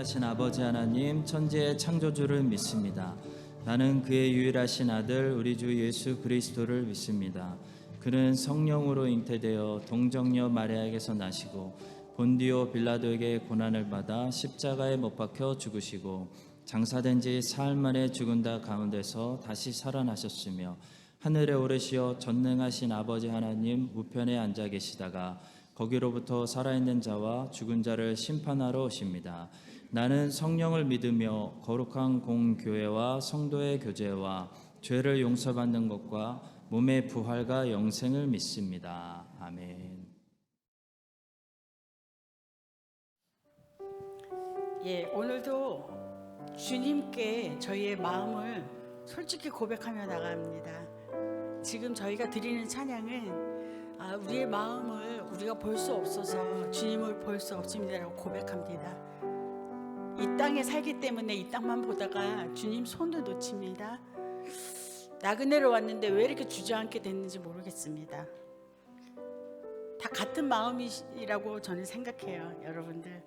전능하신 아버지 하나님, 천지의 창조주를 믿습니다. 나는 그의 유일하신 아들 우리 주 예수 그리스도를 믿습니다. 그는 성령으로 잉태되어 동정녀 마리아에게서 나시고 본디오 빌라도에게 고난을 받아 십자가에 못 박혀 죽으시고 장사된 지 사흘 만에 죽은 자 가운데서 다시 살아나셨으며 하늘에 오르시어 전능하신 아버지 하나님 우편에 앉아 계시다가 거기로부터 살아있는 자와 죽은 자를 심판하러 오십니다. 나는 성령을 믿으며 거룩한 공교회와 성도의 교제와 죄를 용서받는 것과 몸의 부활과 영생을 믿습니다. 아멘. 오늘도 주님께 저희의 마음을 솔직히 고백하며 나갑니다. 지금 저희가 드리는 찬양은 우리의 마음을 우리가 볼 수 없어서 주님을 볼 수 없습니다라고 고백합니다. 이 땅에 살기 때문에 이 땅만 보다가 주님 손을 놓칩니다. 나그네로 왔는데 왜 이렇게 주저앉게 됐는지 모르겠습니다. 다 같은 마음이라고 저는 생각해요. 여러분들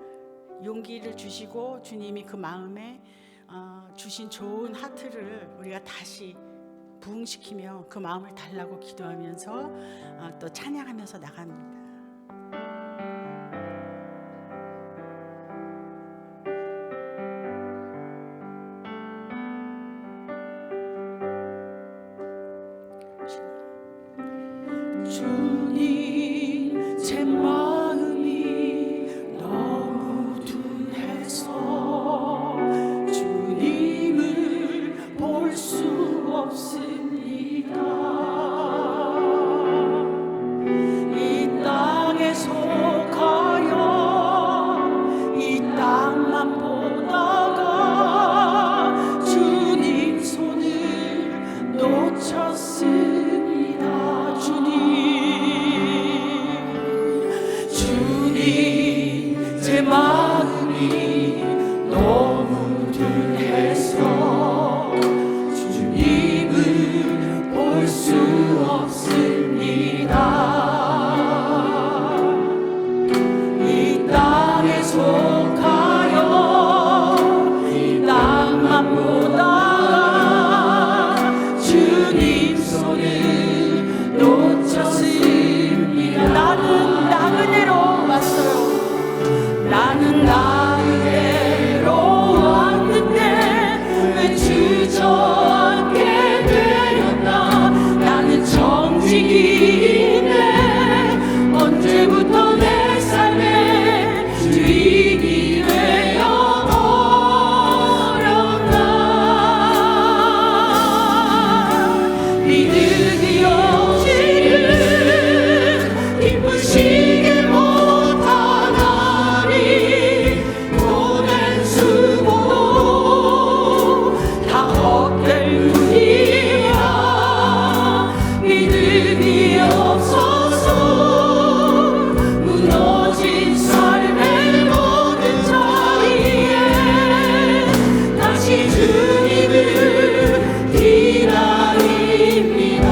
용기를 주시고 주님이 그 마음에 주신 좋은 하트를 우리가 다시 부흥시키며 그 마음을 달라고 기도하면서 또 찬양하면서 나갑니다. 주님 제 마음이 너무 둔해서 주님을 볼 수 없습니다. 이 땅에 속하여 이 땅만 보다가 주님 손을 놓쳤습니다. 주님 제 마음이 너무 둔해서 주님을 볼 수 없습니다. 이 땅에 속하여 이 땅만 보다가 주님 손을 놓쳤습니다. 나는 나그네로 왔어요. 나는 나그네로 왔는데 왜 주저앉게 되었나. 나는 정직이네. 언제부터 내 삶의 주인이 되어버렸나. 믿음이 없이는 기쁘시게 못하나니 모든 수고도 다 헛될 뿐이라. 믿음이 없어서 무너진 삶의 모든 자리에 다시 주님을 기다립니다.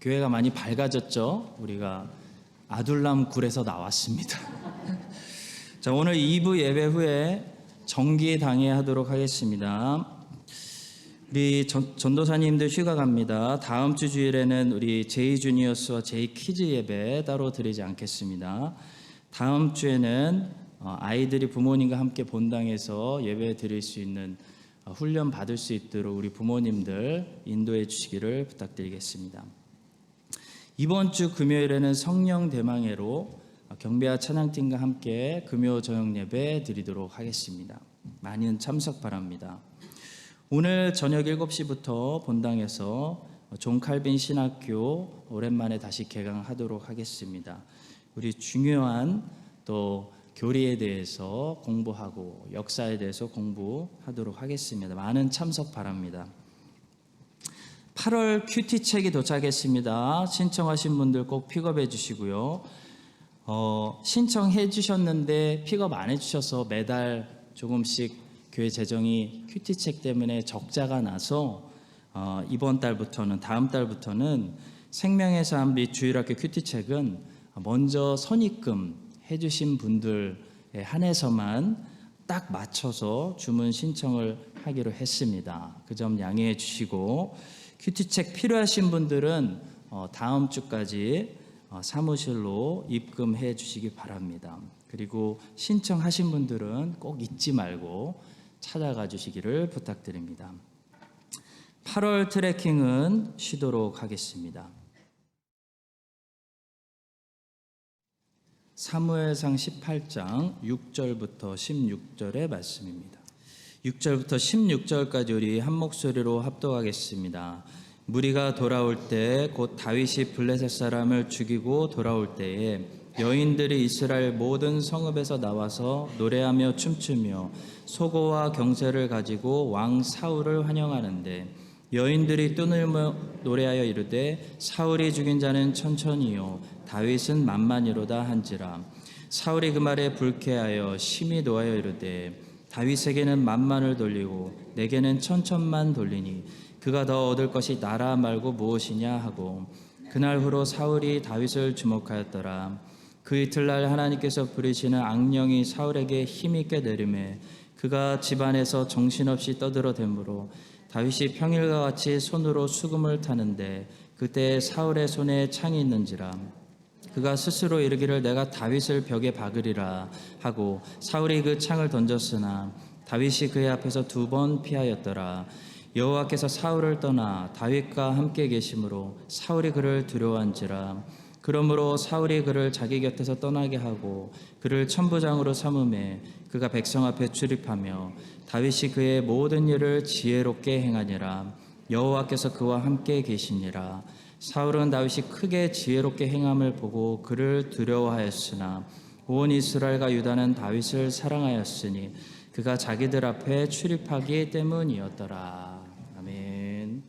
교회가 많이 밝아졌죠. 우리가 아둘람 굴에서 나왔습니다. 자, 오늘 2부 예배 후에 정기 당회하도록 하겠습니다. 우리 전도사님들 휴가 갑니다. 다음 주 주일에는 우리 제이 주니어스와 제이 키즈 예배 따로 드리지 않겠습니다. 다음 주에는 아이들이 부모님과 함께 본당에서 예배 드릴 수 있는 훈련 받을 수 있도록 우리 부모님들 인도해 주시기를 부탁드리겠습니다. 이번 주 금요일에는 성령 대망회로 경배와 찬양팀과 함께 금요 저녁 예배 드리도록 하겠습니다. 많은 참석 바랍니다. 오늘 저녁 7시부터 본당에서 존 칼빈 신학교 오랜만에 다시 개강하도록 하겠습니다. 우리 중요한 또 교리에 대해서 공부하고 역사에 대해서 공부하도록 하겠습니다. 많은 참석 바랍니다. 8월 큐티 책이 도착했습니다. 신청하신 분들 꼭 픽업해 주시고요. 신청해 주셨는데 픽업 안 해주셔서 매달 조금씩 교회 재정이 큐티 책 때문에 적자가 나서 이번 달부터는 다음 달부터는 생명의 삶 및 주일학교 큐티 책은 먼저 선입금 해주신 분들에 한해서만 딱 맞춰서 주문 신청을 하기로 했습니다. 그 점 양해해 주시고 큐티책 필요하신 분들은 다음 주까지 사무실로 입금해 주시기 바랍니다. 그리고 신청하신 분들은 꼭 잊지 말고 찾아가 주시기를 부탁드립니다. 8월 트래킹은 쉬도록 하겠습니다. 사무엘상 18장 6절부터 16절의 말씀입니다. 6절부터 16절까지 우리 한 목소리로 합독하겠습니다. 무리가 돌아올 때 곧 다윗이 블레셋 사람을 죽이고 돌아올 때에 여인들이 이스라엘 모든 성읍에서 나와서 노래하며 춤추며 소고와 경세를 가지고 왕 사울을 환영하는데 여인들이 뜬을 노래하여 이르되 사울이 죽인 자는 천천히요 다윗은 만만이로다 한지라. 사울이 그 말에 불쾌하여 심히 노하여 이르되 다윗에게는 만만을 돌리고 내게는 천천만 돌리니 그가 더 얻을 것이 나라 말고 무엇이냐 하고 그날 후로 사울이 다윗을 주목하였더라. 그 이틀날 하나님께서 부리시는 악령이 사울에게 힘있게 내림에 그가 집안에서 정신없이 떠들어대므로 다윗이 평일과 같이 손으로 수금을 타는데 그때 사울의 손에 창이 있는지라. 그가 스스로 이르기를 내가 다윗을 벽에 박으리라 하고 사울이 그 창을 던졌으나 다윗이 그의 앞에서 2번 피하였더라. 여호와께서 사울을 떠나 다윗과 함께 계심으로 사울이 그를 두려워한지라. 그러므로 사울이 그를 자기 곁에서 떠나게 하고 그를 천부장으로 삼음에 그가 백성 앞에 출입하며 다윗이 그의 모든 일을 지혜롭게 행하니라. 여호와께서 그와 함께 계시니라. 사울은 다윗이 크게 지혜롭게 행함을 보고 그를 두려워하였으나 온 이스라엘과 유다는 다윗을 사랑하였으니 그가 자기들 앞에 출입하기 때문이었더라. 아멘.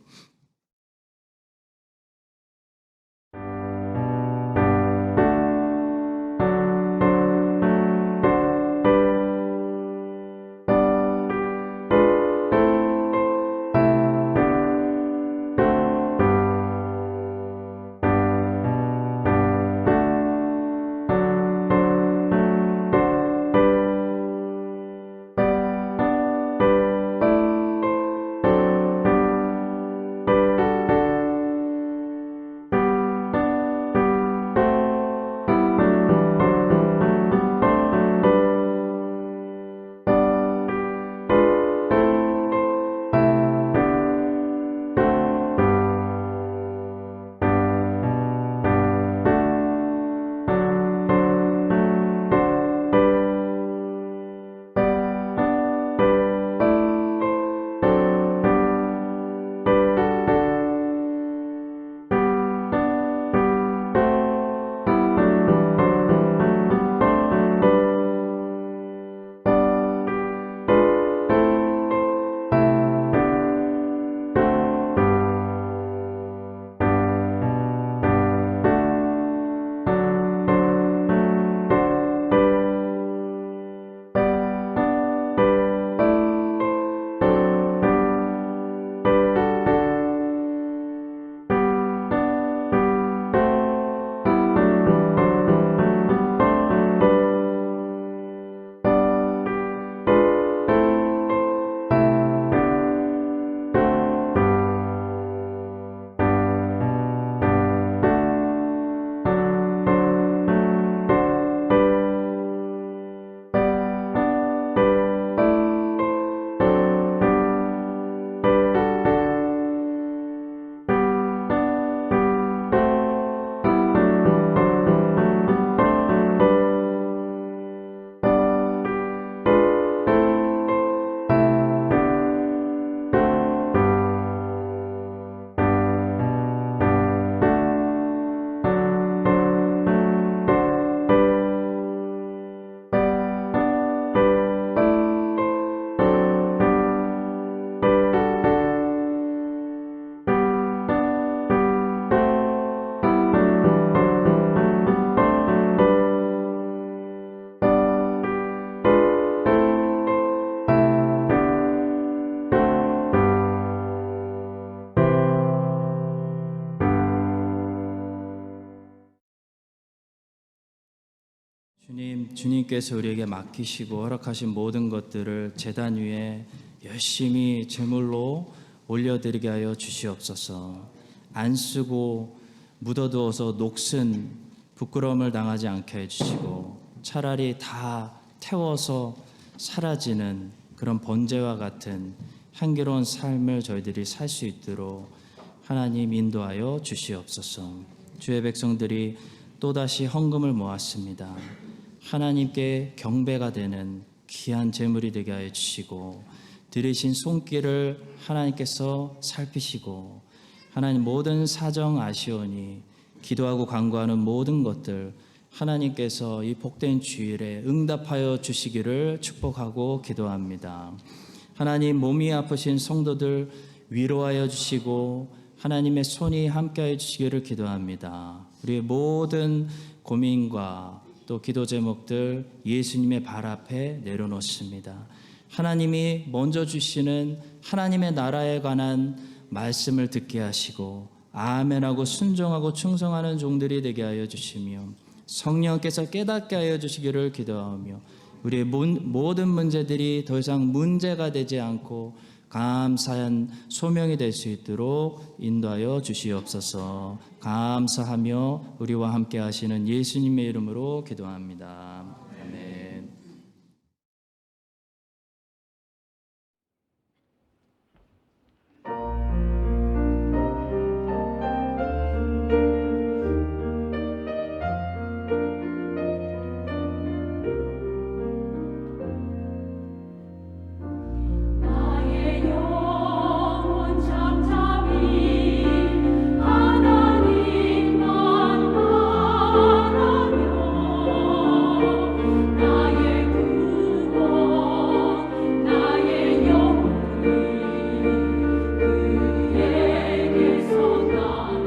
주님께서 우리에게 맡기시고 허락하신 모든 것들을 제단 위에 열심히 제물로 올려드리게 하여 주시옵소서. 안 쓰고 묻어두어서 녹슨 부끄러움을 당하지 않게 해주시고, 차라리 다 태워서 사라지는 그런 번제와 같은 향기로운 삶을 저희들이 살 수 있도록 하나님 인도하여 주시옵소서. 주의 백성들이 또다시 헌금을 모았습니다. 하나님께 경배가 되는 귀한 제물이 되게 하여 주시고, 들이신 손길을 하나님께서 살피시고, 하나님 모든 사정 아시오니 기도하고 간구하는 모든 것들 하나님께서 이 복된 주일에 응답하여 주시기를 축복하고 기도합니다. 하나님, 몸이 아프신 성도들 위로하여 주시고 하나님의 손이 함께하여 주시기를 기도합니다. 우리의 모든 고민과 또 기도 제목들 예수님의 발 앞에 내려놓습니다. 하나님이 먼저 주시는 하나님의 나라에 관한 말씀을 듣게 하시고 아멘하고 순종하고 충성하는 종들이 되게 하여 주시며, 성령께서 깨닫게 하여 주시기를 기도하며, 우리의 모든 문제들이 더 이상 문제가 되지 않고 감사한 소명이 될 수 있도록 인도하여 주시옵소서. 감사하며 우리와 함께 하시는 예수님의 이름으로 기도합니다. 아멘. 나의 영혼 잠잠히 하나님만 바라며 나의 구원 나의 영혼이 그에게서 낳는도다.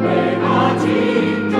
내가 직접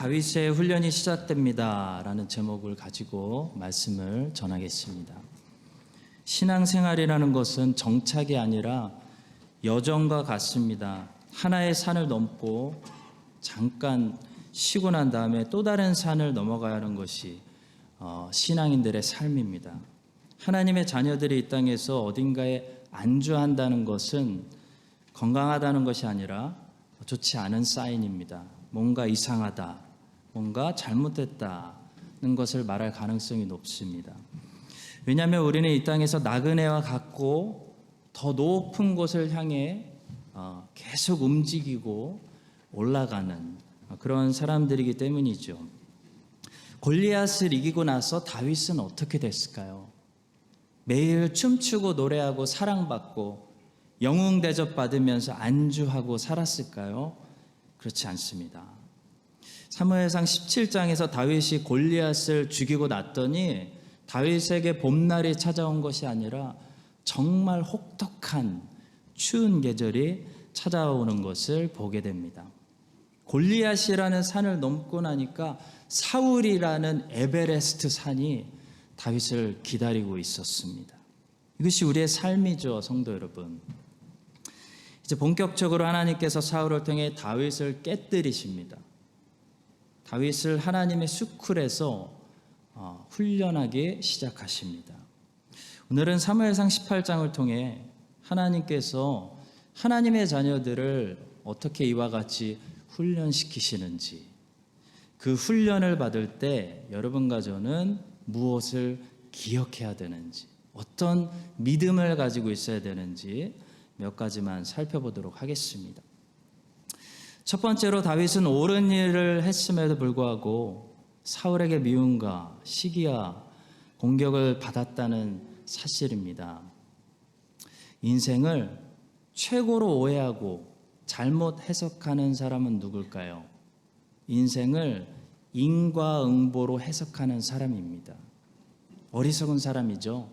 다윗의 훈련이 시작됩니다 라는 제목을 가지고 말씀을 전하겠습니다. 신앙생활이라는 것은 정착이 아니라 여정과 같습니다. 하나의 산을 넘고 잠깐 쉬고 난 다음에 또 다른 산을 넘어가야 하는 것이 신앙인들의 삶입니다. 하나님의 자녀들이 이 땅에서 어딘가에 안주한다는 것은 건강하다는 것이 아니라 좋지 않은 사인입니다. 뭔가 이상하다, 뭔가 잘못됐다는 것을 말할 가능성이 높습니다. 왜냐하면 우리는 이 땅에서 나그네와 같고 더 높은 곳을 향해 계속 움직이고 올라가는 그런 사람들이기 때문이죠. 골리앗을 이기고 나서 다윗은 어떻게 됐을까요? 매일 춤추고 노래하고 사랑받고 영웅 대접받으면서 안주하고 살았을까요? 그렇지 않습니다. 사무엘상 17장에서 다윗이 골리앗을 죽이고 났더니 다윗에게 봄날이 찾아온 것이 아니라 정말 혹독한 추운 계절이 찾아오는 것을 보게 됩니다. 골리앗이라는 산을 넘고 나니까 사울이라는 에베레스트 산이 다윗을 기다리고 있었습니다. 이것이 우리의 삶이죠, 성도 여러분. 이제 본격적으로 하나님께서 사울을 통해 다윗을 깨뜨리십니다. 다윗을 하나님의 수쿨에서 훈련하기 시작하십니다. 오늘은 사무엘상 18장을 통해 하나님께서 하나님의 자녀들을 어떻게 이와 같이 훈련시키시는지, 그 훈련을 받을 때 여러분과 저는 무엇을 기억해야 되는지, 어떤 믿음을 가지고 있어야 되는지 몇 가지만 살펴보도록 하겠습니다. 첫 번째로 다윗은 옳은 일을 했음에도 불구하고 사울에게 미움과 시기와 공격을 받았다는 사실입니다. 인생을 최고로 오해하고 잘못 해석하는 사람은 누굴까요? 인생을 인과응보로 해석하는 사람입니다. 어리석은 사람이죠.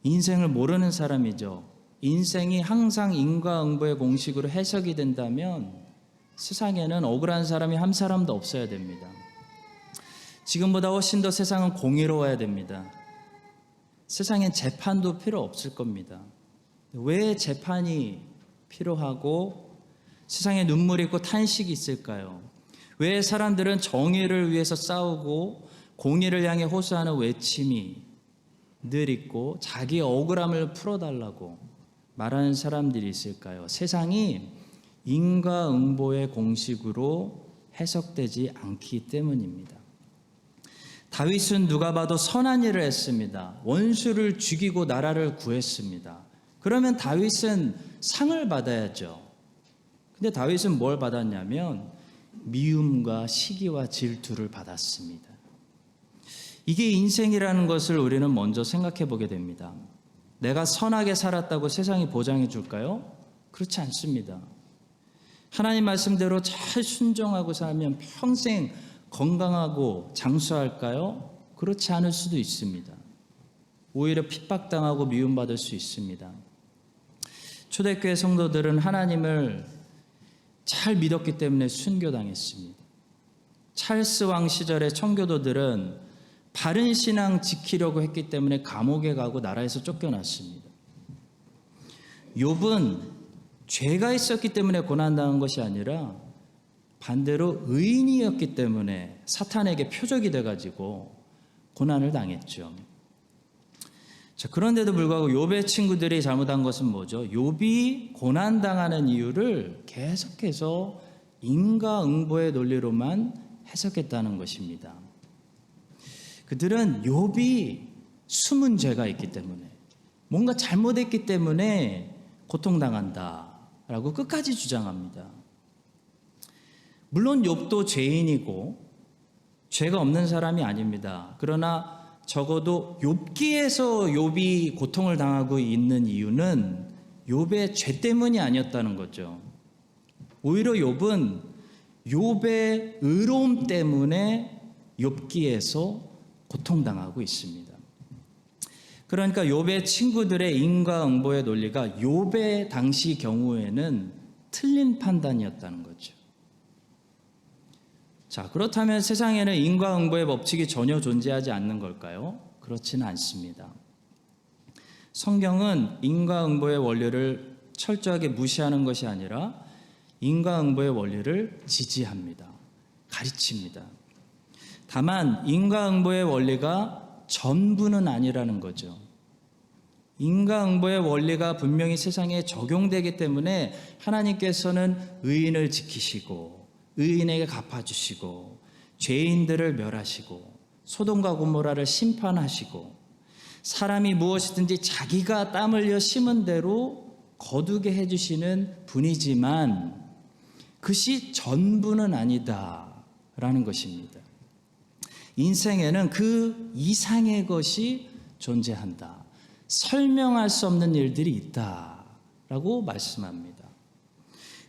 인생을 모르는 사람이죠. 인생이 항상 인과응보의 공식으로 해석이 된다면 세상에는 억울한 사람이 한 사람도 없어야 됩니다. 지금보다 훨씬 더 세상은 공의로워야 됩니다. 세상엔 재판도 필요 없을 겁니다. 왜 재판이 필요하고 세상에 눈물이 있고 탄식이 있을까요? 왜 사람들은 정의를 위해서 싸우고 공의를 향해 호소하는 외침이 늘 있고 자기의 억울함을 풀어달라고 말하는 사람들이 있을까요? 세상이 인과응보의 공식으로 해석되지 않기 때문입니다. 다윗은 누가 봐도 선한 일을 했습니다. 원수를 죽이고 나라를 구했습니다. 그러면 다윗은 상을 받아야죠. 근데 다윗은 뭘 받았냐면 미움과 시기와 질투를 받았습니다. 이게 인생이라는 것을 우리는 먼저 생각해 보게 됩니다. 내가 선하게 살았다고 세상이 보장해 줄까요? 그렇지 않습니다. 하나님 말씀대로 잘 순종하고 살면 평생 건강하고 장수할까요? 그렇지 않을 수도 있습니다. 오히려 핍박당하고 미움받을 수 있습니다. 초대교회 성도들은 하나님을 잘 믿었기 때문에 순교당했습니다. 찰스 왕 시절의 청교도들은 바른 신앙 지키려고 했기 때문에 감옥에 가고 나라에서 쫓겨났습니다. 욥은 죄가 있었기 때문에 고난당한 것이 아니라 반대로 의인이었기 때문에 사탄에게 표적이 돼가지고 고난을 당했죠. 자, 그런데도 불구하고 욥의 친구들이 잘못한 것은 뭐죠? 욥이 고난당하는 이유를 계속해서 인과응보의 논리로만 해석했다는 것입니다. 그들은 욥이 숨은 죄가 있기 때문에 뭔가 잘못했기 때문에 고통당한다라고 끝까지 주장합니다. 물론 욥도 죄인이고 죄가 없는 사람이 아닙니다. 그러나 적어도 욥기에서 욥이 고통을 당하고 있는 이유는 욥의 죄 때문이 아니었다는 거죠. 오히려 욥은 욥의 의로움 때문에 욥기에서 고통당하고 있습니다. 그러니까 욥의 친구들의 인과응보의 논리가 욥의 당시 경우에는 틀린 판단이었다는 거죠. 자, 그렇다면 세상에는 인과응보의 법칙이 전혀 존재하지 않는 걸까요? 그렇지는 않습니다. 성경은 인과응보의 원리를 철저하게 무시하는 것이 아니라 인과응보의 원리를 지지합니다. 가르칩니다. 다만 인과응보의 원리가 전부는 아니라는 거죠. 인과응보의 원리가 분명히 세상에 적용되기 때문에 하나님께서는 의인을 지키시고 의인에게 갚아주시고 죄인들을 멸하시고 소돔과 고모라를 심판하시고 사람이 무엇이든지 자기가 땀 흘려 심은 대로 거두게 해주시는 분이지만 그것이 전부는 아니다라는 것입니다. 인생에는 그 이상의 것이 존재한다. 설명할 수 없는 일들이 있다라고 말씀합니다.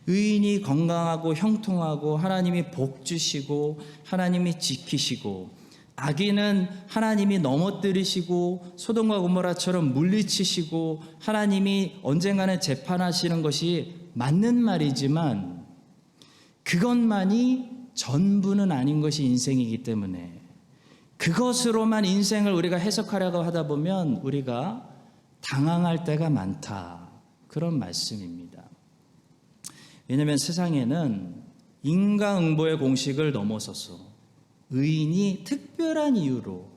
의인이 건강하고 형통하고 하나님이 복 주시고 하나님이 지키시고 악인은 하나님이 넘어뜨리시고 소돔과 고모라처럼 물리치시고 하나님이 언젠가는 재판하시는 것이 맞는 말이지만 그것만이 전부는 아닌 것이 인생이기 때문에 그것으로만 인생을 우리가 해석하려고 하다 보면 우리가 당황할 때가 많다. 그런 말씀입니다. 왜냐하면 세상에는 인과응보의 공식을 넘어서서 의인이 특별한 이유로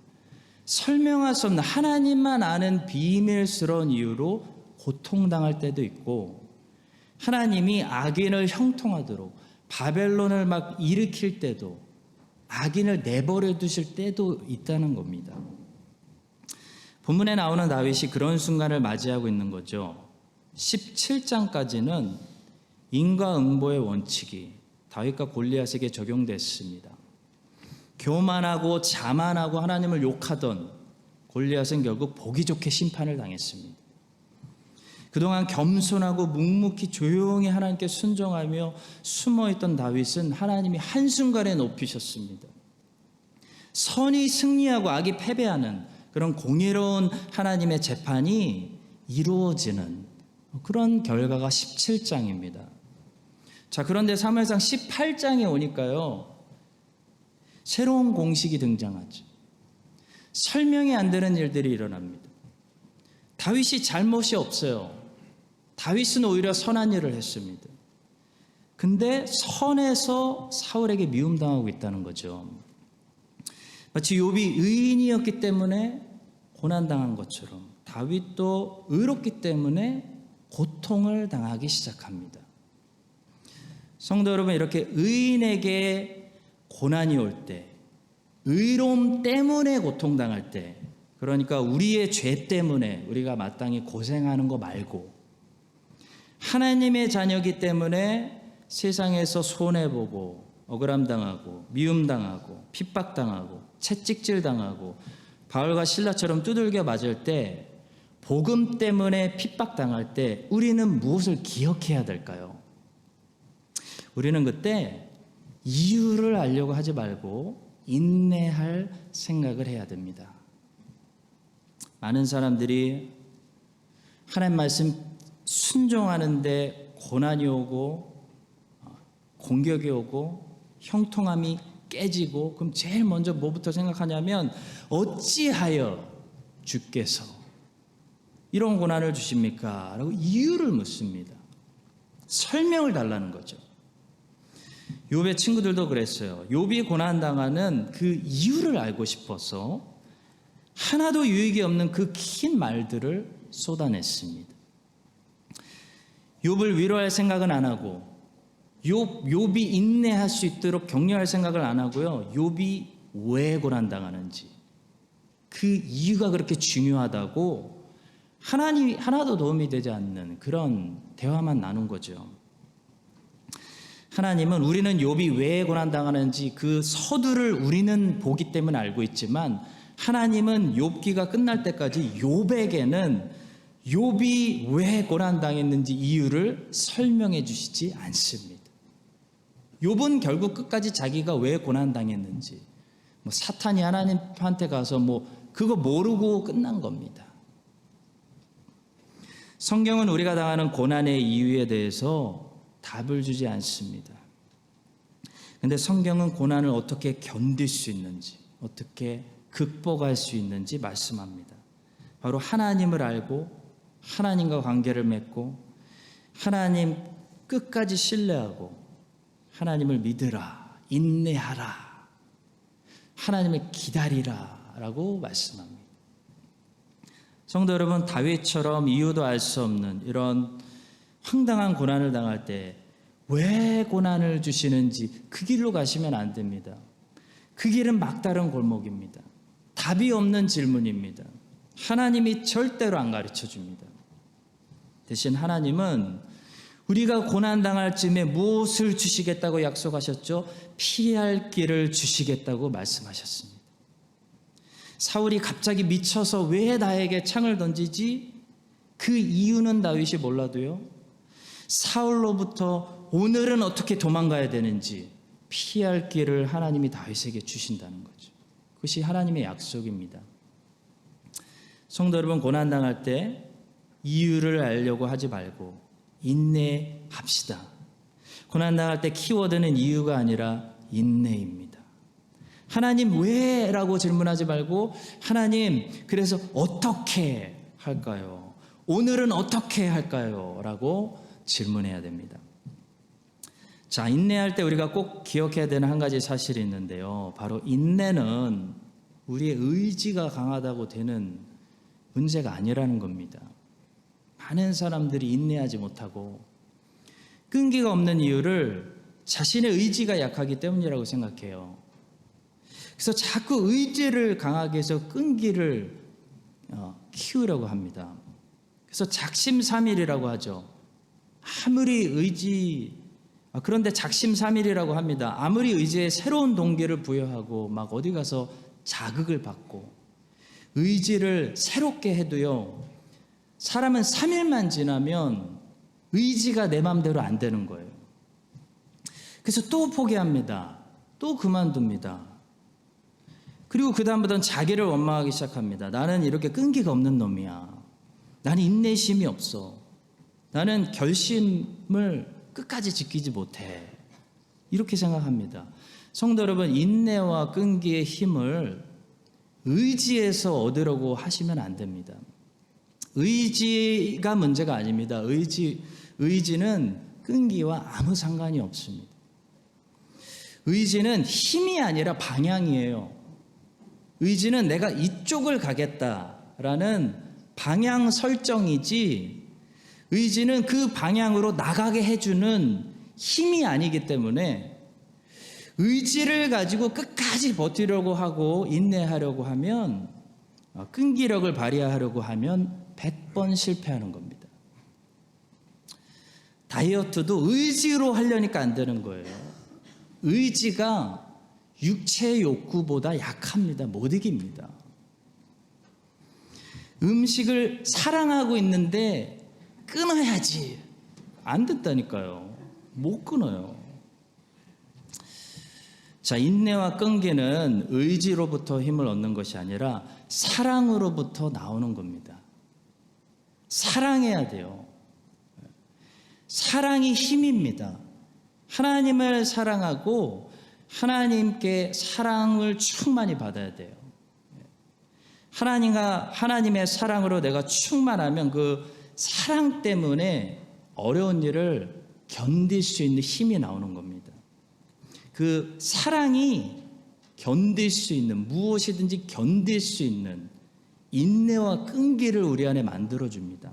설명할 수 없는 하나님만 아는 비밀스러운 이유로 고통당할 때도 있고 하나님이 악인을 형통하도록 바벨론을 막 일으킬 때도 악인을 내버려 두실 때도 있다는 겁니다. 본문에 나오는 다윗이 그런 순간을 맞이하고 있는 거죠. 17장까지는 인과응보의 원칙이 다윗과 골리앗에게 적용됐습니다. 교만하고 자만하고 하나님을 욕하던 골리앗은 결국 보기 좋게 심판을 당했습니다. 그동안 겸손하고 묵묵히 조용히 하나님께 순종하며 숨어있던 다윗은 하나님이 한순간에 높이셨습니다. 선이 승리하고 악이 패배하는 그런 공의로운 하나님의 재판이 이루어지는 그런 결과가 17장입니다. 자, 그런데 사무엘상 18장에 오니까요, 새로운 공식이 등장하죠. 설명이 안 되는 일들이 일어납니다. 다윗이 잘못이 없어요. 다윗은 오히려 선한 일을 했습니다. 근데 선에서 사울에게 미움당하고 있다는 거죠. 마치 욥이 의인이었기 때문에 고난당한 것처럼 다윗도 의롭기 때문에 고통을 당하기 시작합니다. 성도 여러분, 이렇게 의인에게 고난이 올 때, 의로움 때문에 고통당할 때, 그러니까 우리의 죄 때문에 우리가 마땅히 고생하는 거 말고 하나님의 자녀이기 때문에 세상에서 손해보고 억울함당하고 미움당하고 핍박당하고 채찍질당하고 바울과 실라처럼 두들겨 맞을 때, 복음 때문에 핍박당할 때 우리는 무엇을 기억해야 될까요? 우리는 그때 이유를 알려고 하지 말고 인내할 생각을 해야 됩니다. 많은 사람들이 하나님 말씀 순종하는데 고난이 오고 공격이 오고 형통함이 깨지고, 그럼 제일 먼저 뭐부터 생각하냐면 어찌하여 주께서 이런 고난을 주십니까? 라고 이유를 묻습니다. 설명을 달라는 거죠. 욥의 친구들도 그랬어요. 욥이 고난당하는 그 이유를 알고 싶어서 하나도 유익이 없는 그 긴 말들을 쏟아냈습니다. 욥을 위로할 생각은 안 하고 욥이 인내할 수 있도록 격려할 생각을 안 하고요. 욥이 왜 고난당하는지, 그 이유가 그렇게 중요하다고 하나님이 하나도 도움이 되지 않는 그런 대화만 나눈 거죠. 하나님은 우리는 욥이 왜 고난당하는지 그 서두를 우리는 보기 때문에 알고 있지만 하나님은 욥기가 끝날 때까지 욥에게는 욥이 왜 고난당했는지 이유를 설명해 주시지 않습니다. 욥은 결국 끝까지 자기가 왜 고난당했는지, 사탄이 하나님한테 가서 그거 모르고 끝난 겁니다. 성경은 우리가 당하는 고난의 이유에 대해서 답을 주지 않습니다. 근데 성경은 고난을 어떻게 견딜 수 있는지, 어떻게 극복할 수 있는지 말씀합니다. 바로 하나님을 알고 하나님과 관계를 맺고 하나님 끝까지 신뢰하고 하나님을 믿으라, 인내하라, 하나님을 기다리라 라고 말씀합니다. 성도 여러분, 다윗처럼 이유도 알 수 없는 이런 황당한 고난을 당할 때 왜 고난을 주시는지 그 길로 가시면 안 됩니다. 그 길은 막다른 골목입니다. 답이 없는 질문입니다. 하나님이 절대로 안 가르쳐 줍니다. 대신 하나님은 우리가 고난당할 쯤에 무엇을 주시겠다고 약속하셨죠? 피할 길을 주시겠다고 말씀하셨습니다. 사울이 갑자기 미쳐서 왜 나에게 창을 던지지? 그 이유는 다윗이 몰라도요, 사울로부터 오늘은 어떻게 도망가야 되는지 피할 길을 하나님이 다윗에게 주신다는 거죠. 그것이 하나님의 약속입니다. 성도 여러분, 고난당할 때 이유를 알려고 하지 말고 인내합시다. 고난당할 때 키워드는 이유가 아니라 인내입니다. 하나님 왜? 라고 질문하지 말고 하나님 그래서 어떻게 할까요? 오늘은 어떻게 할까요? 라고 질문해야 됩니다. 자, 인내할 때 우리가 꼭 기억해야 되는 한 가지 사실이 있는데요. 바로 인내는 우리의 의지가 강하다고 되는 문제가 아니라는 겁니다. 많은 사람들이 인내하지 못하고 끈기가 없는 이유를 자신의 의지가 약하기 때문이라고 생각해요. 그래서 자꾸 의지를 강하게 해서 끈기를 키우려고 합니다. 그래서 작심삼일이라고 하죠. 그런데 작심삼일이라고 합니다. 아무리 의지에 새로운 동기를 부여하고 막 어디 가서 자극을 받고 의지를 새롭게 해도요, 사람은 3일만 지나면 의지가 내 마음대로 안 되는 거예요. 그래서 또 포기합니다. 또 그만둡니다. 그리고 그 다음부터는 자기를 원망하기 시작합니다. 나는 이렇게 끈기가 없는 놈이야. 나는 인내심이 없어. 나는 결심을 끝까지 지키지 못해. 이렇게 생각합니다. 성도 여러분, 인내와 끈기의 힘을 의지에서 얻으려고 하시면 안 됩니다. 의지가 문제가 아닙니다. 의지는 끈기와 아무 상관이 없습니다. 의지는 힘이 아니라 방향이에요. 의지는 내가 이쪽을 가겠다라는 방향 설정이지, 의지는 그 방향으로 나가게 해주는 힘이 아니기 때문에 의지를 가지고 끝까지 버티려고 하고 인내하려고 하면, 끈기력을 발휘하려고 하면 100번 실패하는 겁니다. 다이어트도 의지로 하려니까 안 되는 거예요. 의지가 육체 욕구보다 약합니다. 못 이깁니다. 음식을 사랑하고 있는데 끊어야지. 안 됐다니까요. 못 끊어요. 자, 인내와 끈기는 의지로부터 힘을 얻는 것이 아니라 사랑으로부터 나오는 겁니다. 사랑해야 돼요. 사랑이 힘입니다. 하나님을 사랑하고 하나님께 사랑을 충만히 받아야 돼요. 하나님의 사랑으로 내가 충만하면 그 사랑 때문에 어려운 일을 견딜 수 있는 힘이 나오는 겁니다. 그 사랑이 견딜 수 있는, 무엇이든지 견딜 수 있는 인내와 끈기를 우리 안에 만들어줍니다.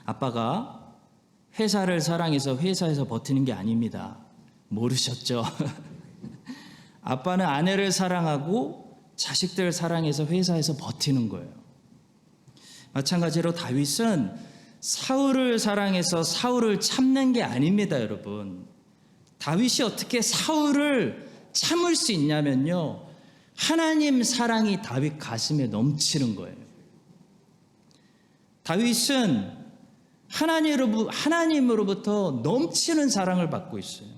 아빠가 회사를 사랑해서 회사에서 버티는 게 아닙니다. 모르셨죠? 아빠는 아내를 사랑하고 자식들을 사랑해서 회사에서 버티는 거예요. 마찬가지로 다윗은 사울을 사랑해서 사울을 참는 게 아닙니다, 여러분. 다윗이 어떻게 사울을 참을 수 있냐면요, 하나님 사랑이 다윗 가슴에 넘치는 거예요. 다윗은 하나님으로부터 넘치는 사랑을 받고 있어요.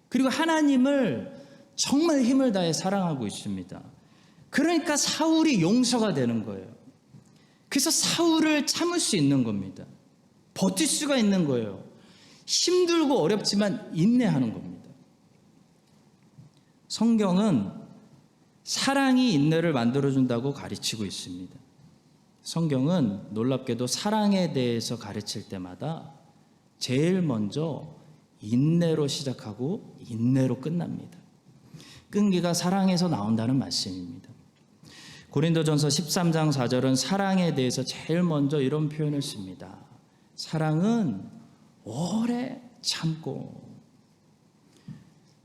그리고 하나님을 정말 힘을 다해 사랑하고 있습니다. 그러니까 사울이 용서가 되는 거예요. 그래서 사울을 참을 수 있는 겁니다. 버틸 수가 있는 거예요. 힘들고 어렵지만 인내하는 겁니다. 성경은 사랑이 인내를 만들어준다고 가르치고 있습니다. 성경은 놀랍게도 사랑에 대해서 가르칠 때마다 제일 먼저 인내로 시작하고 인내로 끝납니다. 끈기가 사랑에서 나온다는 말씀입니다. 고린도전서 13장 4절은 사랑에 대해서 제일 먼저 이런 표현을 씁니다. 사랑은 오래 참고.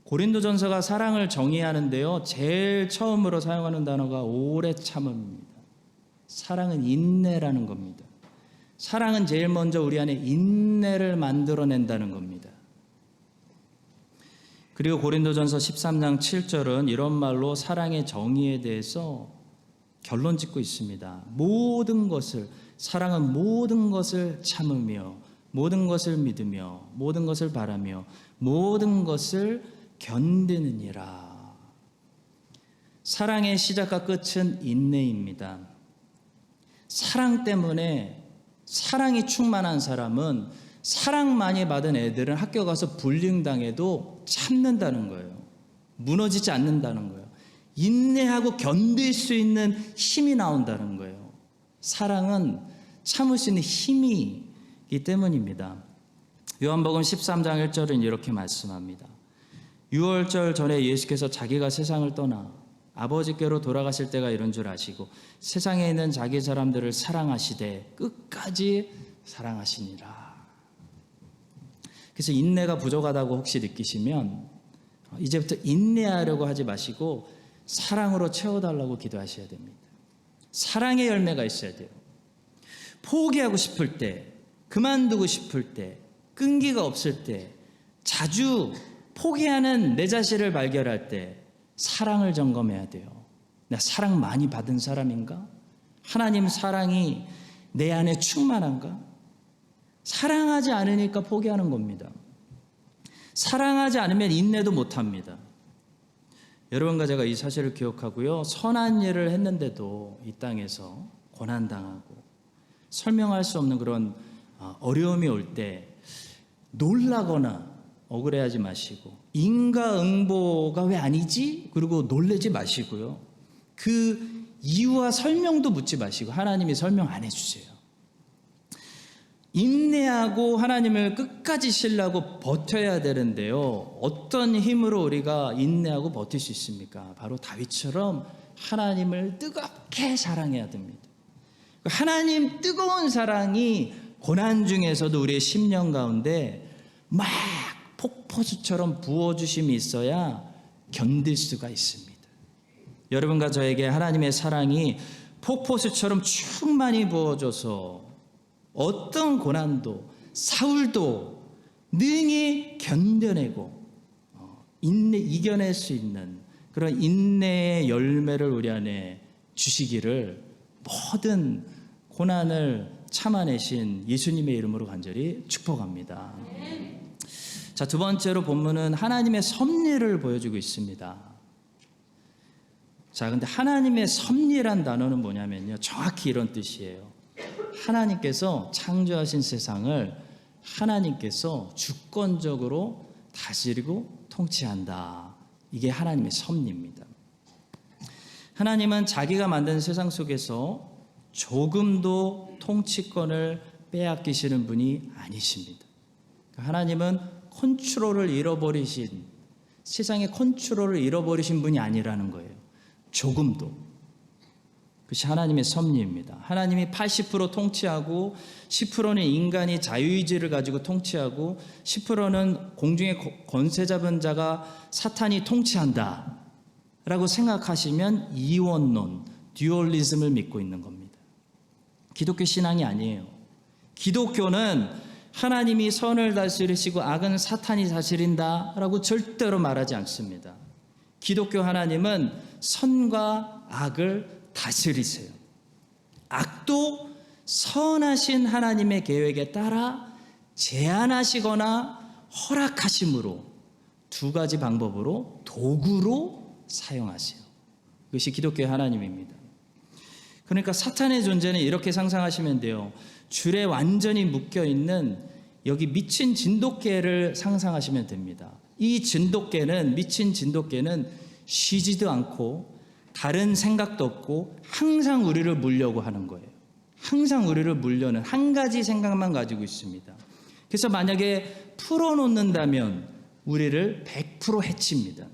고린도전서가 사랑을 정의하는데요, 제일 처음으로 사용하는 단어가 오래 참음입니다. 사랑은 인내라는 겁니다. 사랑은 제일 먼저 우리 안에 인내를 만들어낸다는 겁니다. 그리고 고린도전서 13장 7절은 이런 말로 사랑의 정의에 대해서 결론 짓고 있습니다. 모든 것을, 사랑은 모든 것을 참으며 모든 것을 믿으며 모든 것을 바라며 모든 것을 견디느니라. 사랑의 시작과 끝은 인내입니다. 사랑 때문에, 사랑이 충만한 사람은 사랑 많이 받은 애들은 학교 가서 불링당해도 참는다는 거예요. 무너지지 않는다는 거예요. 인내하고 견딜 수 있는 힘이 나온다는 거예요. 사랑은 참을 수 있는 힘이기 때문입니다. 요한복음 13장 1절은 이렇게 말씀합니다. 유월절 전에 예수께서 자기가 세상을 떠나 아버지께로 돌아가실 때가 이런 줄 아시고 세상에 있는 자기 사람들을 사랑하시되 끝까지 사랑하시니라. 그래서 인내가 부족하다고 혹시 느끼시면 이제부터 인내하려고 하지 마시고 사랑으로 채워달라고 기도하셔야 됩니다. 사랑의 열매가 있어야 돼요. 포기하고 싶을 때, 그만두고 싶을 때, 끈기가 없을 때, 자주 포기하는 내 자신을 발견할 때 사랑을 점검해야 돼요. 나 사랑 많이 받은 사람인가? 하나님 사랑이 내 안에 충만한가? 사랑하지 않으니까 포기하는 겁니다. 사랑하지 않으면 인내도 못합니다. 여러분과 제가 이 사실을 기억하고요, 선한 일을 했는데도 이 땅에서 고난당하고 설명할 수 없는 그런 어려움이 올 때 놀라거나 억울해하지 마시고 인과응보가 왜 아니지? 그리고 놀라지 마시고요, 그 이유와 설명도 묻지 마시고 하나님이 설명 안 해주세요. 인내하고 하나님을 끝까지 신뢰하고 버텨야 되는데요, 어떤 힘으로 우리가 인내하고 버틸 수 있습니까? 바로 다윗처럼 하나님을 뜨겁게 사랑해야 됩니다. 하나님 뜨거운 사랑이 고난 중에서도 우리의 심령 가운데 막 폭포수처럼 부어주심이 있어야 견딜 수가 있습니다. 여러분과 저에게 하나님의 사랑이 폭포수처럼 충만히 부어줘서 어떤 고난도 사울도 능히 견뎌내고 이겨낼 수 있는 그런 인내의 열매를 우리 안에 주시기를 모든 고난을 참아내신 예수님의 이름으로 간절히 축복합니다. 자, 두 번째로 본문은 하나님의 섭리를 보여주고 있습니다. 자, 근데 하나님의 섭리란 단어는 뭐냐면요, 정확히 이런 뜻이에요. 하나님께서 창조하신 세상을 하나님께서 주권적으로 다스리고 통치한다. 이게 하나님의 섭리입니다. 하나님은 자기가 만든 세상 속에서 조금도 통치권을 빼앗기시는 분이 아니십니다. 하나님은 컨트롤을 잃어버리신, 세상의 컨트롤을 잃어버리신 분이 아니라는 거예요. 조금도. 그것이 하나님의 섭리입니다. 하나님이 80% 통치하고 10%는 인간이 자유의지를 가지고 통치하고 10%는 공중의 권세 잡은 자가 사탄이 통치한다 라고 생각하시면 이원론, 듀얼리즘을 믿고 있는 겁니다. 기독교 신앙이 아니에요. 기독교는 하나님이 선을 다스리시고 악은 사탄이 다스린다 라고 절대로 말하지 않습니다. 기독교 하나님은 선과 악을 다스리세요. 악도 선하신 하나님의 계획에 따라 제한하시거나 허락하심으로 두 가지 방법으로 도구로 사용하세요. 그것이 기독교의 하나님입니다. 그러니까 사탄의 존재는 이렇게 상상하시면 돼요. 줄에 완전히 묶여있는 여기 미친 진돗개를 상상하시면 됩니다. 이 진돗개는, 미친 진돗개는 쉬지도 않고 다른 생각도 없고 항상 우리를 물려고 하는 거예요. 항상 우리를 물려는 한 가지 생각만 가지고 있습니다. 그래서 만약에 풀어놓는다면 우리를 100% 해칩니다.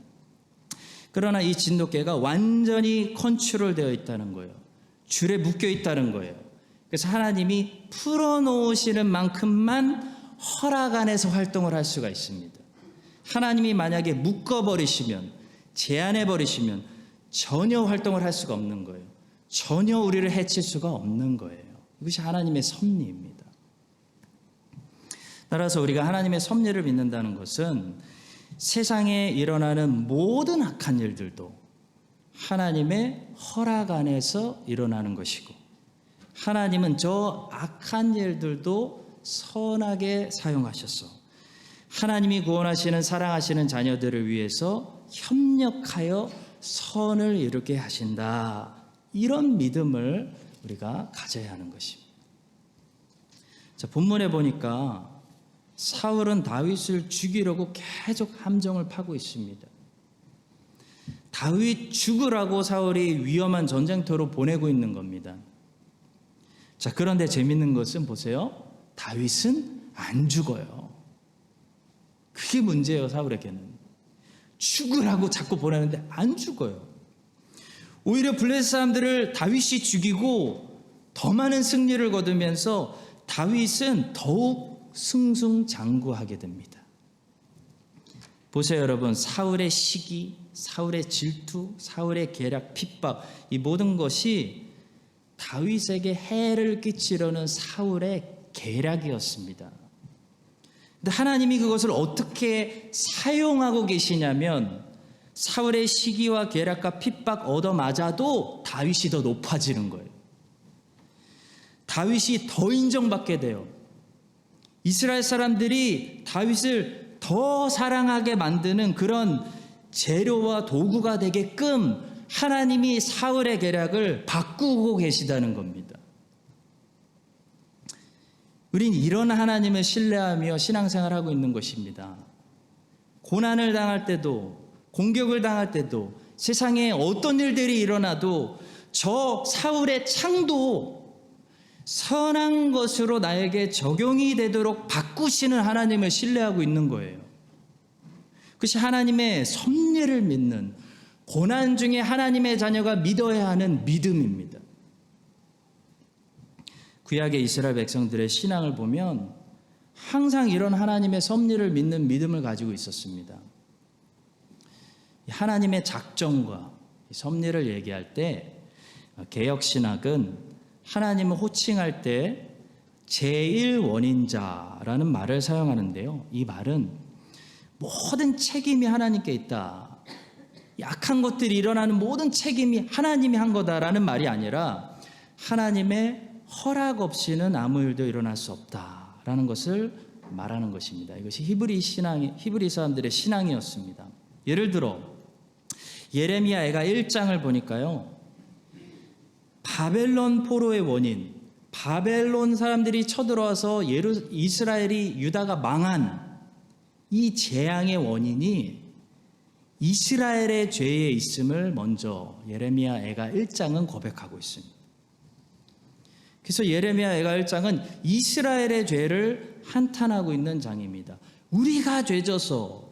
그러나 이 진돗개가 완전히 컨트롤되어 있다는 거예요. 줄에 묶여 있다는 거예요. 그래서 하나님이 풀어놓으시는 만큼만 허락 안에서 활동을 할 수가 있습니다. 하나님이 만약에 묶어버리시면, 제한해버리시면 전혀 활동을 할 수가 없는 거예요. 전혀 우리를 해칠 수가 없는 거예요. 이것이 하나님의 섭리입니다. 따라서 우리가 하나님의 섭리를 믿는다는 것은 세상에 일어나는 모든 악한 일들도 하나님의 허락 안에서 일어나는 것이고, 하나님은 저 악한 일들도 선하게 사용하셔서 하나님이 구원하시는 사랑하시는 자녀들을 위해서 협력하여 선을 이루게 하신다. 이런 믿음을 우리가 가져야 하는 것입니다. 자, 본문에 보니까 사울은 다윗을 죽이려고 계속 함정을 파고 있습니다. 다윗 죽으라고 사울이 위험한 전쟁터로 보내고 있는 겁니다. 자, 그런데 재밌는 것은 보세요. 다윗은 안 죽어요. 그게 문제예요, 사울에게는. 죽으라고 자꾸 보내는데 안 죽어요. 오히려 블레셋 사람들을 다윗이 죽이고 더 많은 승리를 거두면서 다윗은 더욱 승승장구하게 됩니다. 보세요, 여러분. 사울의 시기, 사울의 질투, 사울의 계략, 핍박, 이 모든 것이 다윗에게 해를 끼치려는 사울의 계략이었습니다. 근데 하나님이 그것을 어떻게 사용하고 계시냐면, 사울의 시기와 계략과 핍박 얻어맞아도 다윗이 더 높아지는 거예요. 다윗이 더 인정받게 돼요. 이스라엘 사람들이 다윗을 더 사랑하게 만드는 그런 재료와 도구가 되게끔 하나님이 사울의 계략을 바꾸고 계시다는 겁니다. 우린 이런 하나님을 신뢰하며 신앙생활하고 있는 것입니다. 고난을 당할 때도, 공격을 당할 때도, 세상에 어떤 일들이 일어나도 저 사울의 창도 선한 것으로 나에게 적용이 되도록 바꾸시는 하나님을 신뢰하고 있는 거예요. 그것이 하나님의 섭리를 믿는, 고난 중에 하나님의 자녀가 믿어야 하는 믿음입니다. 구약의 이스라엘 백성들의 신앙을 보면 항상 이런 하나님의 섭리를 믿는 믿음을 가지고 있었습니다. 하나님의 작정과 섭리를 얘기할 때 개역신학은 하나님을 호칭할 때 제1원인자라는 말을 사용하는데요. 이 말은 모든 책임이 하나님께 있다. 약한 것들이 일어나는 모든 책임이 하나님이 한 거다라는 말이 아니라 하나님의 허락 없이는 아무 일도 일어날 수 없다라는 것을 말하는 것입니다. 이것이 히브리 사람들의 신앙이었습니다. 예를 들어 예레미야가 1장을 보니까요. 바벨론 포로의 원인, 바벨론 사람들이 쳐들어와서 이스라엘이 유다가 망한 이 재앙의 원인이 이스라엘의 죄에 있음을 먼저 예레미야 애가 1장은 고백하고 있습니다. 그래서 예레미야 애가 1장은 이스라엘의 죄를 한탄하고 있는 장입니다. 우리가 죄져서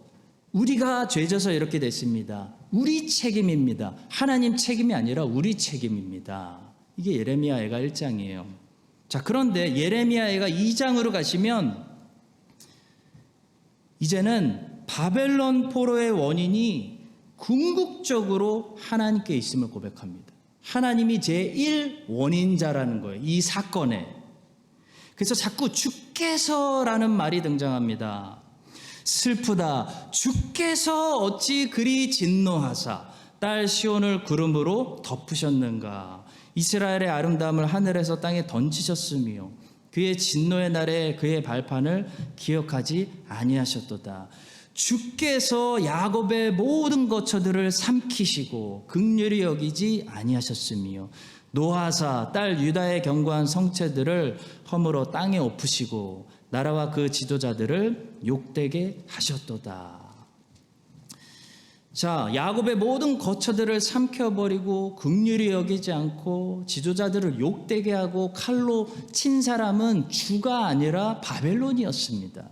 이렇게 됐습니다. 우리 책임입니다. 하나님 책임이 아니라 우리 책임입니다. 이게 예레미야 애가 1장이에요. 자, 그런데 예레미야 애가 2장으로 가시면 이제는 바벨론 포로의 원인이 궁극적으로 하나님께 있음을 고백합니다. 하나님이 제1원인자라는 거예요. 이 사건에. 그래서 자꾸 주께서라는 말이 등장합니다. 슬프다. 주께서 어찌 그리 진노하사 딸 시온을 구름으로 덮으셨는가. 이스라엘의 아름다움을 하늘에서 땅에 던지셨으며 그의 진노의 날에 그의 발판을 기억하지 아니하셨도다. 주께서 야곱의 모든 거처들을 삼키시고 긍휼히 여기지 아니하셨으며 노하사 딸 유다의 견고한 성체들을 허물어 땅에 엎으시고 나라와 그 지도자들을 욕되게 하셨도다. 자, 야곱의 모든 거처들을 삼켜버리고 긍휼히 여기지 않고 지도자들을 욕되게 하고 칼로 친 사람은 주가 아니라 바벨론이었습니다.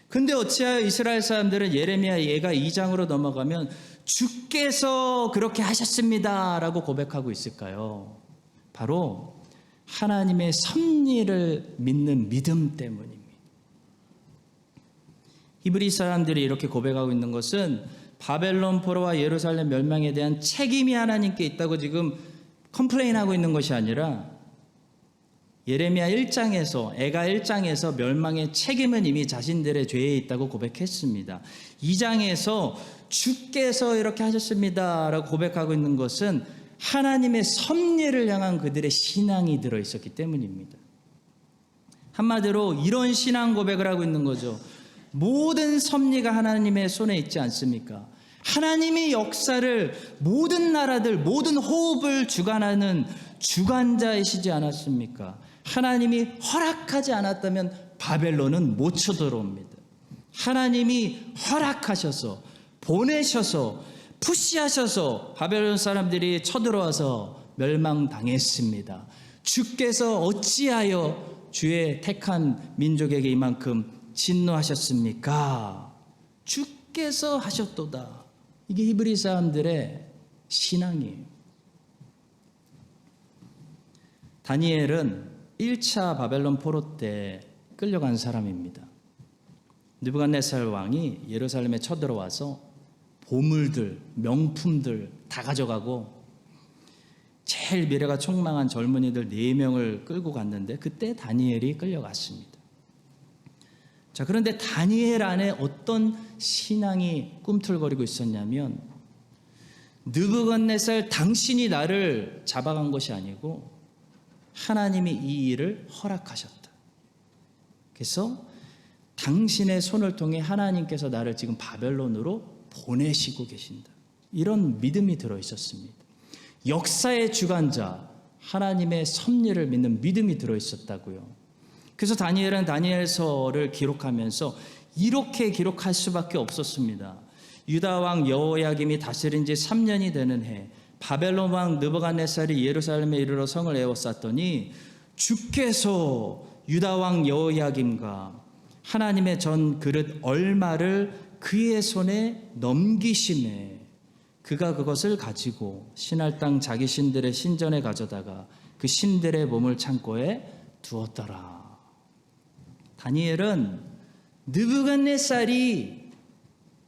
근데 어찌하여 이스라엘 사람들은 예레미야 예가 2장으로 넘어가면 주께서 그렇게 하셨습니다 라고 고백하고 있을까요? 바로 하나님의 섭리를 믿는 믿음 때문입니다. 히브리 사람들이 이렇게 고백하고 있는 것은 바벨론 포로와 예루살렘 멸망에 대한 책임이 하나님께 있다고 지금 컴플레인하고 있는 것이 아니라 예레미야 1장에서 애가 1장에서 멸망의 책임은 이미 자신들의 죄에 있다고 고백했습니다. 2장에서 주께서 이렇게 하셨습니다 라고 고백하고 있는 것은 하나님의 섭리를 향한 그들의 신앙이 들어있었기 때문입니다. 한마디로 이런 신앙 고백을 하고 있는 거죠. 모든 섭리가 하나님의 손에 있지 않습니까? 하나님의 역사를 모든 나라들, 모든 호흡을 주관하는 주관자이시지 않았습니까? 하나님이 허락하지 않았다면 바벨론은 못 쳐들어옵니다. 하나님이 허락하셔서 보내셔서 푸시하셔서 바벨론 사람들이 쳐들어와서 멸망당했습니다. 주께서 어찌하여 주의 택한 민족에게 이만큼 진노하셨습니까? 주께서 하셨도다. 이게 히브리 사람들의 신앙이에요. 다니엘은 1차 바벨론 포로 때 끌려간 사람입니다. 느부갓네살 왕이 예루살렘에 쳐들어와서 보물들, 명품들 다 가져가고 제일 미래가 촉망한 젊은이들 4명을 끌고 갔는데 그때 다니엘이 끌려갔습니다. 자, 그런데 다니엘 안에 어떤 신앙이 꿈틀거리고 있었냐면 느부갓네살 당신이 나를 잡아간 것이 아니고 하나님이 이 일을 허락하셨다. 그래서 당신의 손을 통해 하나님께서 나를 지금 바벨론으로 보내시고 계신다. 이런 믿음이 들어있었습니다. 역사의 주관자 하나님의 섭리를 믿는 믿음이 들어있었다고요. 그래서 다니엘은 다니엘서를 기록하면서 이렇게 기록할 수밖에 없었습니다. 유다 왕 여호야김이 다스린 지 3년이 되는 해 바벨론 왕 느부갓네살이 예루살렘에 이르러 성을 에워쌌더니 주께서 유다 왕 여호야김과 하나님의 전 그릇 얼마를 그의 손에 넘기심에 그가 그것을 가지고 신할 땅 자기 신들의 신전에 가져다가 그 신들의 몸을 창고에 두었더라. 다니엘은 느부갓네살이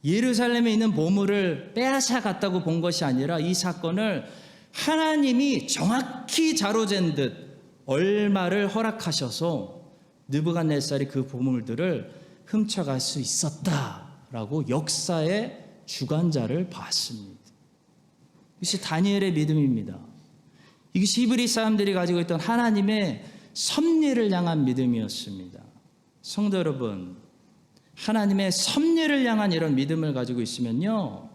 예루살렘에 있는 보물을 빼앗아 갔다고 본 것이 아니라 이 사건을 하나님이 정확히 자로잰 듯 얼마를 허락하셔서 느부갓네살이 그 보물들을 훔쳐갈 수 있었다라고 역사의 주관자를 봤습니다. 이것이 다니엘의 믿음입니다. 이것이 히브리 사람들이 가지고 있던 하나님의 섭리를 향한 믿음이었습니다. 성도 여러분, 하나님의 섭리를 향한 이런 믿음을 가지고 있으면요,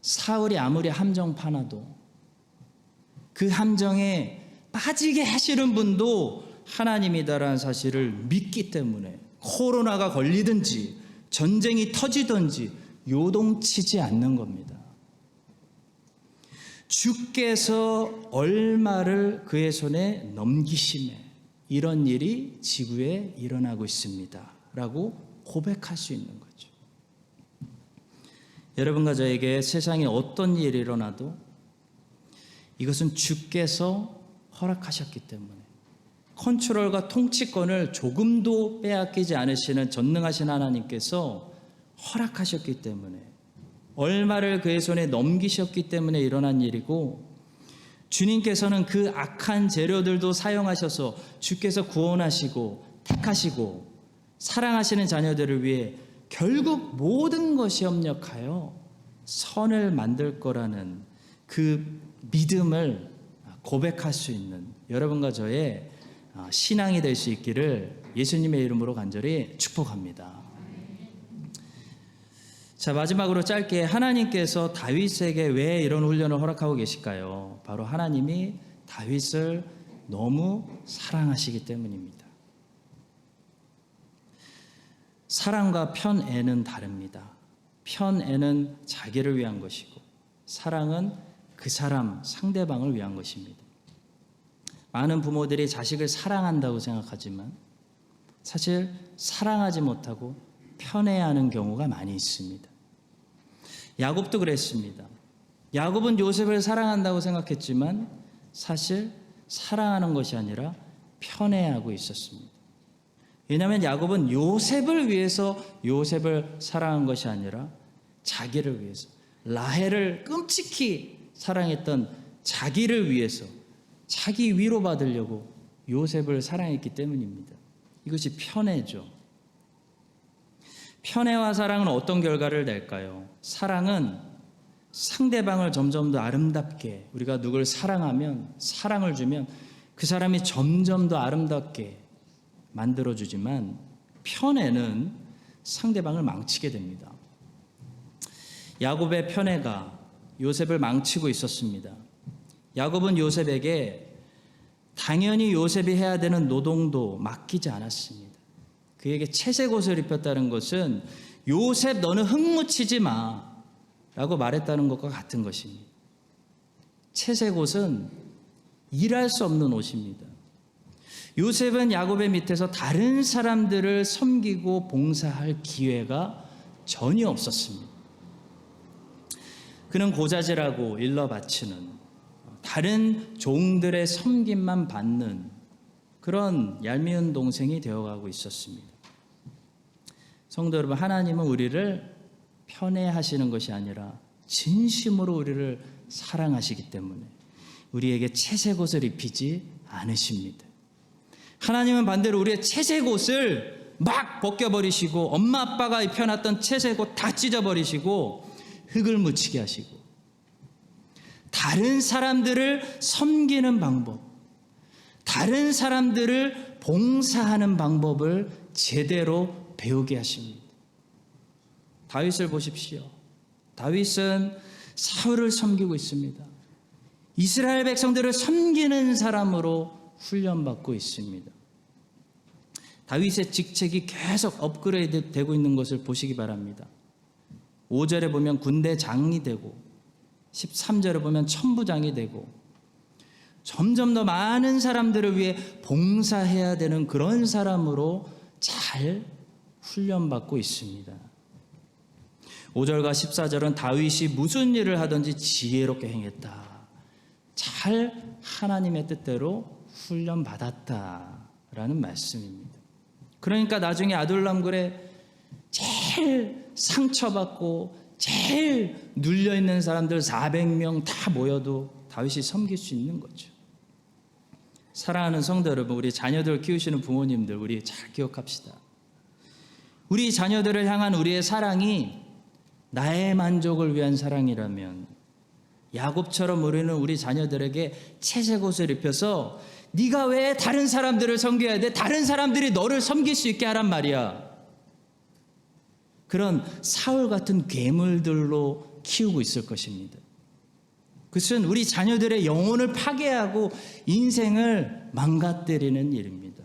사울이 아무리 함정 파놔도 그 함정에 빠지게 하시는 분도 하나님이다라는 사실을 믿기 때문에 코로나가 걸리든지 전쟁이 터지든지 요동치지 않는 겁니다. 주께서 얼마를 그의 손에 넘기심에 이런 일이 지구에 일어나고 있습니다 라고 고백할 수 있는 거죠. 여러분과 저에게 세상에 어떤 일이 일어나도 이것은 주께서 허락하셨기 때문에 컨트롤과 통치권을 조금도 빼앗기지 않으시는 전능하신 하나님께서 허락하셨기 때문에 얼마를 그의 손에 넘기셨기 때문에 일어난 일이고, 주님께서는 그 악한 재료들도 사용하셔서 주께서 구원하시고 택하시고 사랑하시는 자녀들을 위해 결국 모든 것이 협력하여 선을 만들 거라는 그 믿음을 고백할 수 있는 여러분과 저의 신앙이 될 수 있기를 예수님의 이름으로 간절히 축복합니다. 자, 마지막으로 짧게 하나님께서 다윗에게 왜 이런 훈련을 허락하고 계실까요? 바로 하나님이 다윗을 너무 사랑하시기 때문입니다. 사랑과 편애는 다릅니다. 편애는 자기를 위한 것이고 사랑은 그 사람, 상대방을 위한 것입니다. 많은 부모들이 자식을 사랑한다고 생각하지만 사실 사랑하지 못하고 편애하는 경우가 많이 있습니다. 야곱도 그랬습니다. 야곱은 요셉을 사랑한다고 생각했지만 사실 사랑하는 것이 아니라 편애하고 있었습니다. 왜냐하면 야곱은 요셉을 위해서 요셉을 사랑한 것이 아니라 자기를 위해서, 라헬을 끔찍히 사랑했던 자기를 위해서, 자기 위로받으려고 요셉을 사랑했기 때문입니다. 이것이 편애죠. 편애와 사랑은 어떤 결과를 낼까요? 사랑은 상대방을 점점 더 아름답게, 우리가 누굴 사랑하면, 사랑을 주면 그 사람이 점점 더 아름답게 만들어주지만 편애는 상대방을 망치게 됩니다. 야곱의 편애가 요셉을 망치고 있었습니다. 야곱은 요셉에게 당연히 요셉이 해야 되는 노동도 맡기지 않았습니다. 그에게 채색 옷을 입혔다는 것은 요셉 너는 흙 묻히지 마 라고 말했다는 것과 같은 것입니다. 채색 옷은 일할 수 없는 옷입니다. 요셉은 야곱의 밑에서 다른 사람들을 섬기고 봉사할 기회가 전혀 없었습니다. 그는 고자질하고 일러 바치는, 다른 종들의 섬김만 받는 그런 얄미운 동생이 되어가고 있었습니다. 성도 여러분, 하나님은 우리를 편애하시는 것이 아니라 진심으로 우리를 사랑하시기 때문에 우리에게 채색 옷을 입히지 않으십니다. 하나님은 반대로 우리의 채색 옷을 막 벗겨버리시고 엄마 아빠가 입혀놨던 채색 옷 다 찢어버리시고 흙을 묻히게 하시고 다른 사람들을 섬기는 방법, 다른 사람들을 봉사하는 방법을 제대로 배우게 하십니다. 다윗을 보십시오. 다윗은 사울을 섬기고 있습니다. 이스라엘 백성들을 섬기는 사람으로 훈련받고 있습니다. 다윗의 직책이 계속 업그레이드 되고 있는 것을 보시기 바랍니다. 5절에 보면 군대장이 되고 13절에 보면 천부장이 되고 점점 더 많은 사람들을 위해 봉사해야 되는 그런 사람으로 잘 훈련받고 있습니다. 5절과 14절은 다윗이 무슨 일을 하든지 지혜롭게 행했다. 잘 하나님의 뜻대로 훈련받았다라는 말씀입니다. 그러니까 나중에 아둘람굴에 제일 상처받고 제일 눌려있는 사람들 400명 다 모여도 다윗이 섬길 수 있는 거죠. 사랑하는 성도 여러분, 우리 자녀들 키우시는 부모님들, 우리 잘 기억합시다. 우리 자녀들을 향한 우리의 사랑이 나의 만족을 위한 사랑이라면 야곱처럼 우리는 우리 자녀들에게 채색 옷을 입혀서 네가 왜 다른 사람들을 섬겨야 돼? 다른 사람들이 너를 섬길 수 있게 하란 말이야. 그런 사울 같은 괴물들로 키우고 있을 것입니다. 그것은 우리 자녀들의 영혼을 파괴하고 인생을 망가뜨리는 일입니다.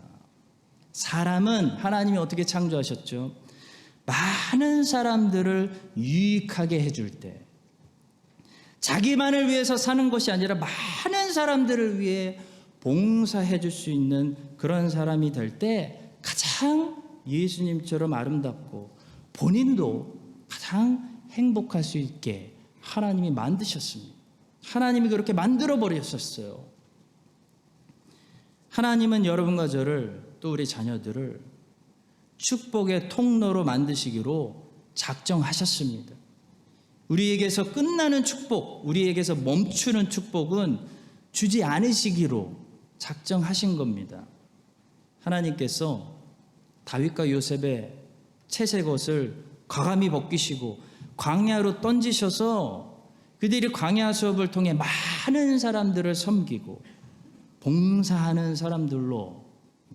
사람은 하나님이 어떻게 창조하셨죠? 많은 사람들을 유익하게 해줄 때, 자기만을 위해서 사는 것이 아니라 많은 사람들을 위해 봉사해 줄 수 있는 그런 사람이 될 때 가장 예수님처럼 아름답고 본인도 가장 행복할 수 있게 하나님이 만드셨습니다. 하나님이 그렇게 만들어 버리셨어요. 하나님은 여러분과 저를, 또 우리 자녀들을 축복의 통로로 만드시기로 작정하셨습니다. 우리에게서 끝나는 축복, 우리에게서 멈추는 축복은 주지 않으시기로 작정하신 겁니다. 하나님께서 다윗과 요셉의 채색 옷을 과감히 벗기시고 광야로 던지셔서 그들이 광야 수업을 통해 많은 사람들을 섬기고 봉사하는 사람들로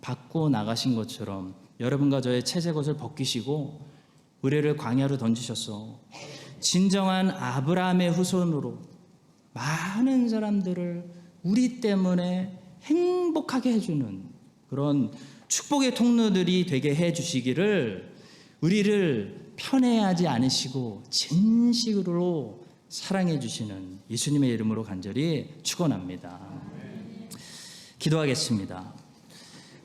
바꿔 나가신 것처럼 여러분과 저의 채색 옷을 벗기시고 우리를 광야로 던지셔서 진정한 아브라함의 후손으로 많은 사람들을 우리 때문에 행복하게 해주는 그런 축복의 통로들이 되게 해주시기를 우리를 편애하지 않으시고 진실로 사랑해 주시는 예수님의 이름으로 간절히 축원합니다. 기도하겠습니다.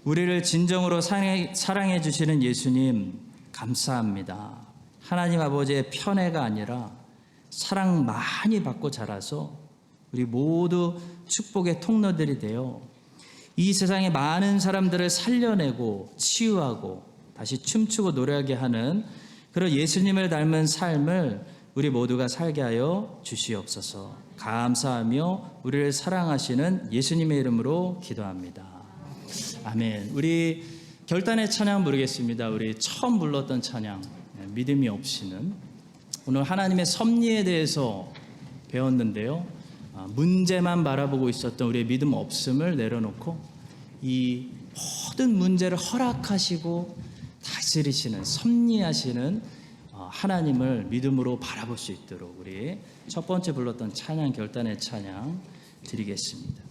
우리를 진정으로 사랑해 주시는 예수님 감사합니다. 하나님 아버지의 편애가 아니라 사랑 많이 받고 자라서 우리 모두 축복의 통로들이 되어 이 세상의 많은 사람들을 살려내고 치유하고 다시 춤추고 노래하게 하는 그런 예수님을 닮은 삶을 우리 모두가 살게 하여 주시옵소서. 감사하며 우리를 사랑하시는 예수님의 이름으로 기도합니다. 아멘. 우리 결단의 찬양 부르겠습니다. 우리 처음 불렀던 찬양 믿음이 없이는 오늘 하나님의 섭리에 대해서 배웠는데요. 문제만 바라보고 있었던 우리의 믿음 없음을 내려놓고 이 모든 문제를 허락하시고 다스리시는 섭리하시는 하나님을 믿음으로 바라볼 수 있도록 우리 첫 번째 불렀던 찬양 결단의 찬양 드리겠습니다.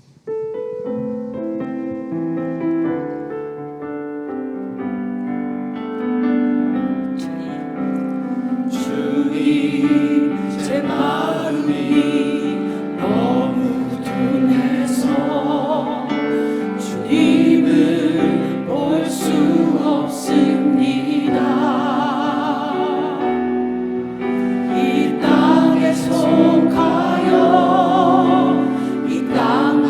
주님 제 마음이 너무 둔해서 주님을 볼 수 없습니다. 이 땅에 속하여 이 땅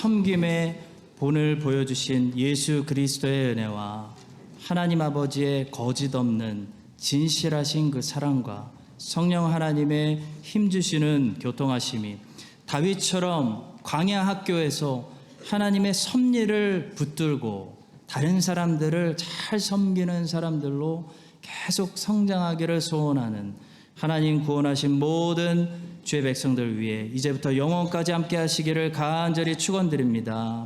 섬김의 본을 보여주신 예수 그리스도의 은혜와 하나님 아버지의 거짓 없는 진실하신 그 사랑과 성령 하나님의 힘주시는 교통하심이 다윗처럼 광야 학교에서 하나님의 섭리를 붙들고 다른 사람들을 잘 섬기는 사람들로 계속 성장하기를 소원하는 하나님 구원하신 모든 주의 백성들 위해 이제부터 영원까지 함께 하시기를 간절히 축원드립니다.